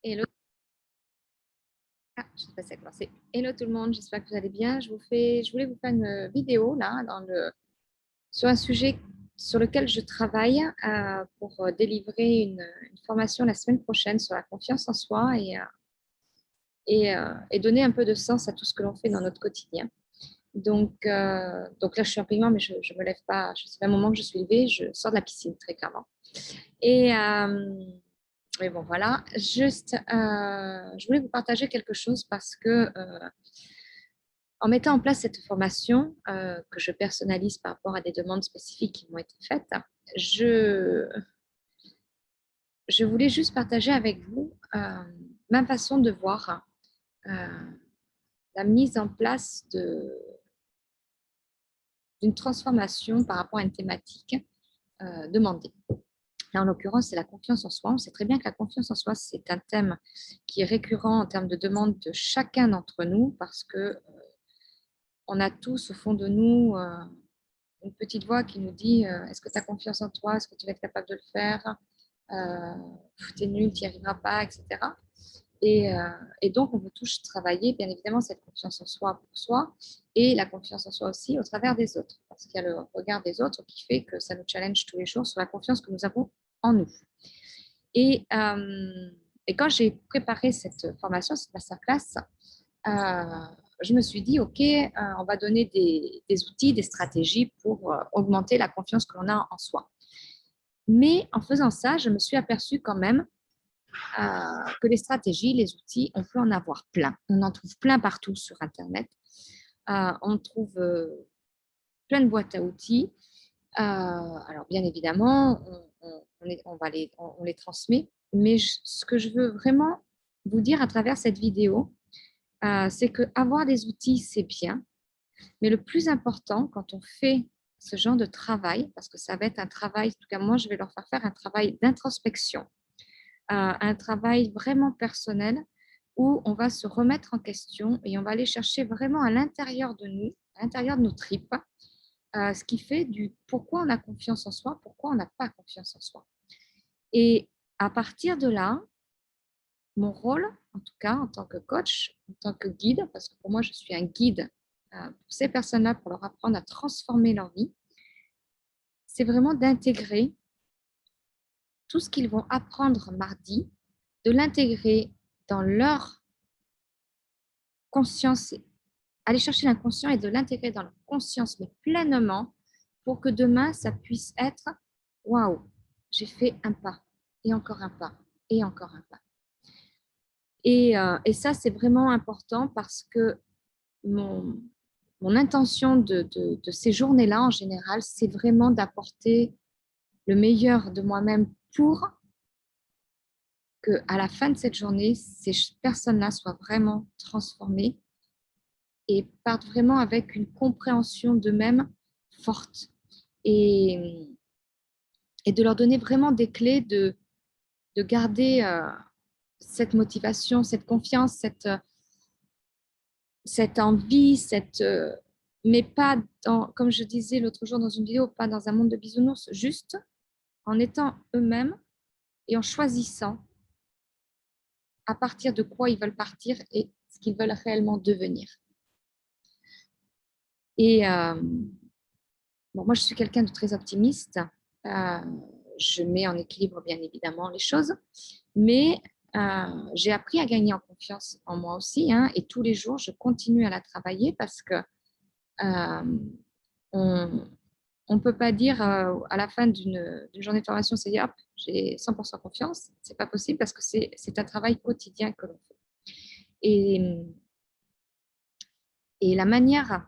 Hello, je sais pas si ça a commencé. Hello tout le monde, j'espère que vous allez bien. Je voulais vous faire une vidéo là sur un sujet sur lequel je travaille pour délivrer une formation la semaine prochaine sur la confiance en soi et donner un peu de sens à tout ce que l'on fait dans notre quotidien. Donc là, je suis en paiement, mais je ne me lève pas. C'est pas un moment que je suis levée, je sors de la piscine très clairement. Et, mais bon, voilà. Juste, je voulais vous partager quelque chose parce que en mettant en place cette formation que je personnalise par rapport à des demandes spécifiques qui m'ont été faites, je, je voulais juste partager avec vous ma façon de voir euh, la mise en place d'une transformation par rapport à une thématique demandée. Là, en l'occurrence, c'est la confiance en soi. On sait très bien que la confiance en soi, c'est un thème qui est récurrent en termes de demande de chacun d'entre nous parce que on a tous au fond de nous une petite voix qui nous dit est-ce que tu as confiance en toi? Est-ce que tu vas être capable de le faire? T'es nul, tu n'y arriveras pas, etc. Et donc, on veut tous travailler, bien évidemment, cette confiance en soi pour soi et la confiance en soi aussi au travers des autres. Parce qu'il y a le regard des autres qui fait que ça nous challenge tous les jours sur la confiance que nous avons en nous. Et, euh, et quand j'ai préparé cette formation, cette masterclass, je me suis dit, OK, on va donner des outils, des stratégies pour augmenter la confiance que l'on a en soi. Mais en faisant ça, je me suis aperçue quand même que les stratégies, les outils, on peut en avoir plein. On en trouve plein partout sur Internet. On trouve plein de boîtes à outils. Alors, bien évidemment, on les transmet. Mais ce que je veux vraiment vous dire à travers cette vidéo, c'est que avoir des outils, c'est bien. Mais le plus important, quand on fait ce genre de travail, parce que ça va être un travail, en tout cas moi, je vais leur faire un travail d'introspection, un travail vraiment personnel où on va se remettre en question et on va aller chercher vraiment à l'intérieur de nous, à l'intérieur de nos tripes, ce qui fait du pourquoi on a confiance en soi, pourquoi on n'a pas confiance en soi. Et à partir de là, mon rôle, en tout cas en tant que coach, en tant que guide, parce que pour moi je suis un guide pour ces personnes-là, pour leur apprendre à transformer leur vie, c'est vraiment d'intégrer tout ce qu'ils vont apprendre mardi, de l'intégrer dans leur conscience, aller chercher l'inconscient et de l'intégrer dans leur conscience, mais pleinement, pour que demain, ça puisse être waouh, j'ai fait un pas, et encore un pas, et encore un pas. Et ça, c'est vraiment important parce que mon, mon intention de ces journées-là, en général, c'est vraiment d'apporter le meilleur de moi-même pour qu'à la fin de cette journée, ces personnes-là soient vraiment transformées et partent vraiment avec une compréhension d'eux-mêmes forte et, et de leur donner vraiment des clés de garder cette motivation, cette confiance, cette envie, mais pas dans, comme je disais l'autre jour dans une vidéo, pas dans un monde de bisounours, juste en étant eux-mêmes et en choisissant à partir de quoi ils veulent partir et ce qu'ils veulent réellement devenir. Et bon, moi, je suis quelqu'un de très optimiste. Euh, je mets en équilibre, bien évidemment, les choses, mais j'ai appris à gagner en confiance en moi aussi, hein, et tous les jours, je continue à la travailler parce que on ne peut pas dire à la fin d'une journée de formation, c'est hop, j'ai 100% confiance. C'est pas possible parce que c'est un travail quotidien que l'on fait. Et, et la manière,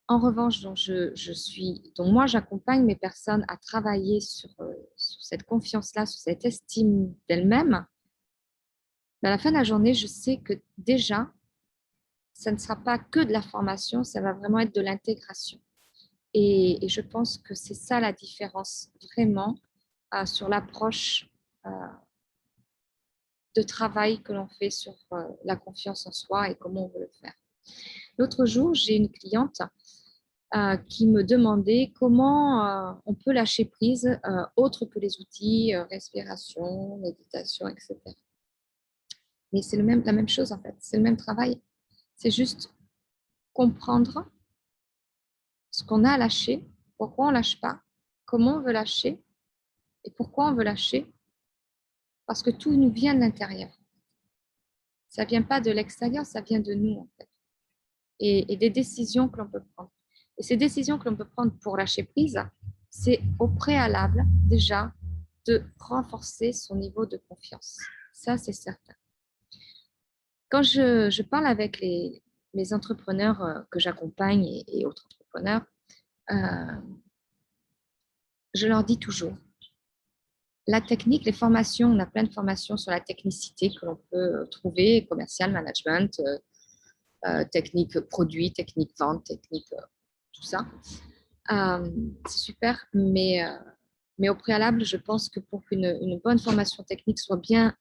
en revanche, dont moi j'accompagne mes personnes à travailler sur cette confiance-là, sur cette estime d'elles-mêmes, à la fin de la journée, je sais que déjà, ça ne sera pas que de la formation, ça va vraiment être de l'intégration. Et je pense que c'est ça la différence vraiment sur l'approche euh, de travail que l'on fait sur la confiance en soi et comment on veut le faire. L'autre jour, j'ai une cliente qui me demandait comment on peut lâcher prise autre que les outils respiration, méditation, etc. Et c'est la même chose en fait, c'est le même travail. C'est juste comprendre ce qu'on a à lâcher, pourquoi on ne lâche pas, comment on veut lâcher et pourquoi on veut lâcher, parce que tout nous vient de l'intérieur. Ça ne vient pas de l'extérieur, ça vient de nous en fait. Et des décisions que l'on peut prendre. Et ces décisions que l'on peut prendre pour lâcher prise, c'est au préalable déjà de renforcer son niveau de confiance. Ça, c'est certain. Quand je parle avec les entrepreneurs que j'accompagne et autres entrepreneurs, je leur dis toujours, la technique, les formations, on a plein de formations sur la technicité que l'on peut trouver, commercial, management, technique produit, technique vente, technique tout ça. C'est super, mais au préalable, je pense que pour qu'une bonne formation technique soit bien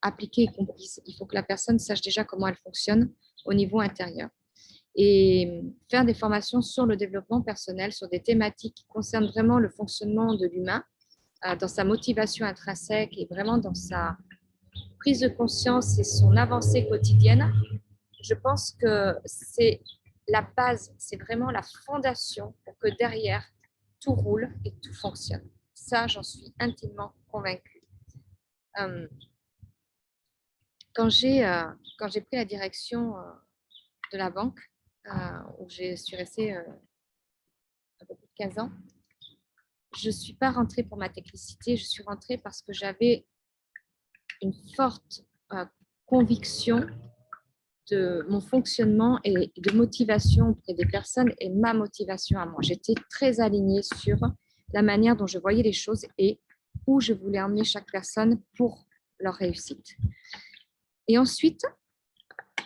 appliquée et comprise, il faut que la personne sache déjà comment elle fonctionne au niveau intérieur. Et faire des formations sur le développement personnel, sur des thématiques qui concernent vraiment le fonctionnement de l'humain, dans sa motivation intrinsèque et vraiment dans sa prise de conscience et son avancée quotidienne, je pense que c'est la base, c'est vraiment la fondation pour que derrière, tout roule et tout fonctionne. Ça, j'en suis intimement convaincue. Quand j'ai pris la direction de la banque, où je suis restée un peu plus de 15 ans, je ne suis pas rentrée pour ma technicité, je suis rentrée parce que j'avais une forte conviction de mon fonctionnement et de motivation auprès des personnes et ma motivation à moi. J'étais très alignée sur la manière dont je voyais les choses et où je voulais emmener chaque personne pour leur réussite. Et ensuite,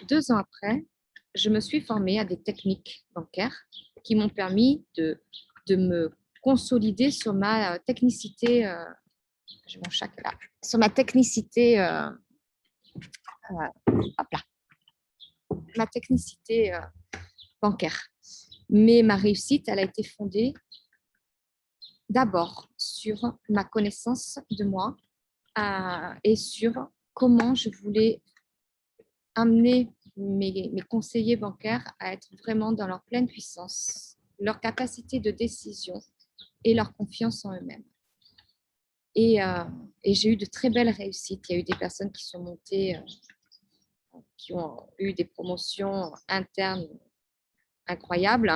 2 ans après, je me suis formée à des techniques bancaires qui m'ont permis de me consolider sur ma technicité. J'ai mon chat qui est là. Sur ma technicité. Hop là. Ma technicité bancaire. Mais ma réussite, elle a été fondée d'abord sur ma connaissance de moi et sur comment je voulais amener mes conseillers bancaires à être vraiment dans leur pleine puissance, leur capacité de décision et leur confiance en eux-mêmes. Et j'ai eu de très belles réussites. Il y a eu des personnes qui sont montées, qui ont eu des promotions internes incroyables,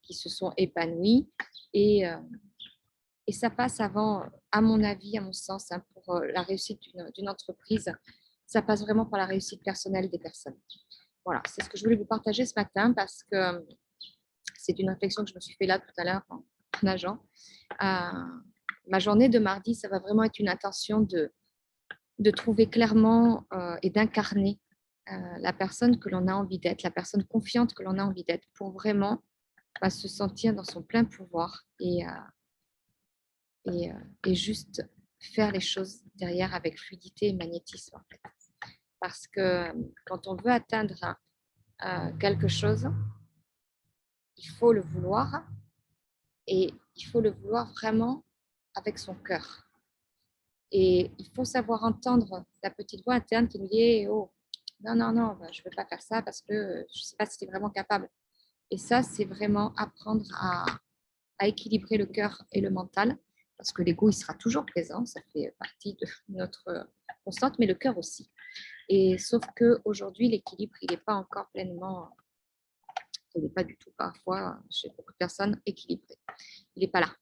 qui se sont épanouies. Et ça passe avant, à mon avis, à mon sens, pour la réussite d'une entreprise, ça passe vraiment par la réussite personnelle des personnes. Voilà, c'est ce que je voulais vous partager ce matin parce que c'est une réflexion que je me suis fait là tout à l'heure en nageant. Ma journée de mardi, ça va vraiment être une intention de trouver clairement et d'incarner la personne que l'on a envie d'être, la personne confiante que l'on a envie d'être pour vraiment se sentir dans son plein pouvoir et juste faire les choses derrière avec fluidité et magnétisme. En fait. Parce que quand on veut atteindre quelque chose, il faut le vouloir et il faut le vouloir vraiment avec son cœur. Et il faut savoir entendre la petite voix interne qui nous dit oh, non, je ne veux pas faire ça parce que je ne sais pas si tu es vraiment capable. Et ça, c'est vraiment apprendre à équilibrer le cœur et le mental parce que l'ego, il sera toujours présent, ça fait partie de notre constante, mais le cœur aussi. Et sauf qu'aujourd'hui, l'équilibre, il n'est pas encore pleinement, il n'est pas du tout parfois, chez beaucoup de personnes, équilibré. Il n'est pas là.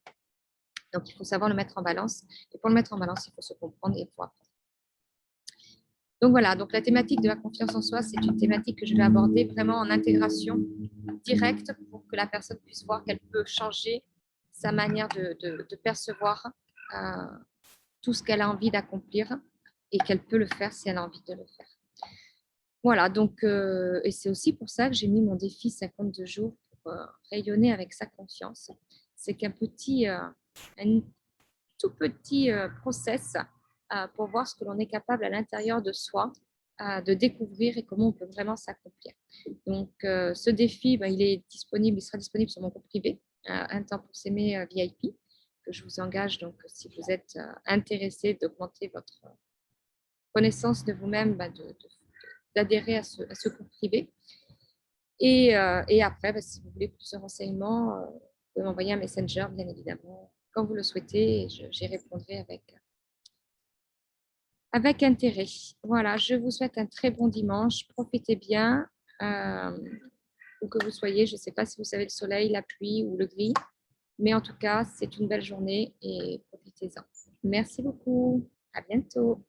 Donc, il faut savoir le mettre en balance. Et pour le mettre en balance, il faut se comprendre et il faut apprendre. Donc voilà, donc la thématique de la confiance en soi, c'est une thématique que je vais aborder vraiment en intégration directe pour que la personne puisse voir qu'elle peut changer sa manière de percevoir tout ce qu'elle a envie d'accomplir et qu'elle peut le faire si elle a envie de le faire. Voilà, donc, et c'est aussi pour ça que j'ai mis mon défi 52 jours pour rayonner avec sa confiance. C'est qu'un un tout petit process pour voir ce que l'on est capable à l'intérieur de soi de découvrir et comment on peut vraiment s'accomplir. Donc, ce défi, il sera disponible sur mon groupe privé, Un temps pour s'aimer VIP, que je vous engage. Donc, si vous êtes intéressé d'augmenter connaissance de vous-même, d'adhérer à ce cours privé. Et après, si vous voulez plus de renseignements, vous pouvez m'envoyer un messenger, bien évidemment, quand vous le souhaitez, et j'y répondrai avec intérêt. Voilà, je vous souhaite un très bon dimanche. Profitez bien, où que vous soyez. Je ne sais pas si vous savez le soleil, la pluie ou le gris, mais en tout cas, c'est une belle journée et profitez-en. Merci beaucoup. À bientôt.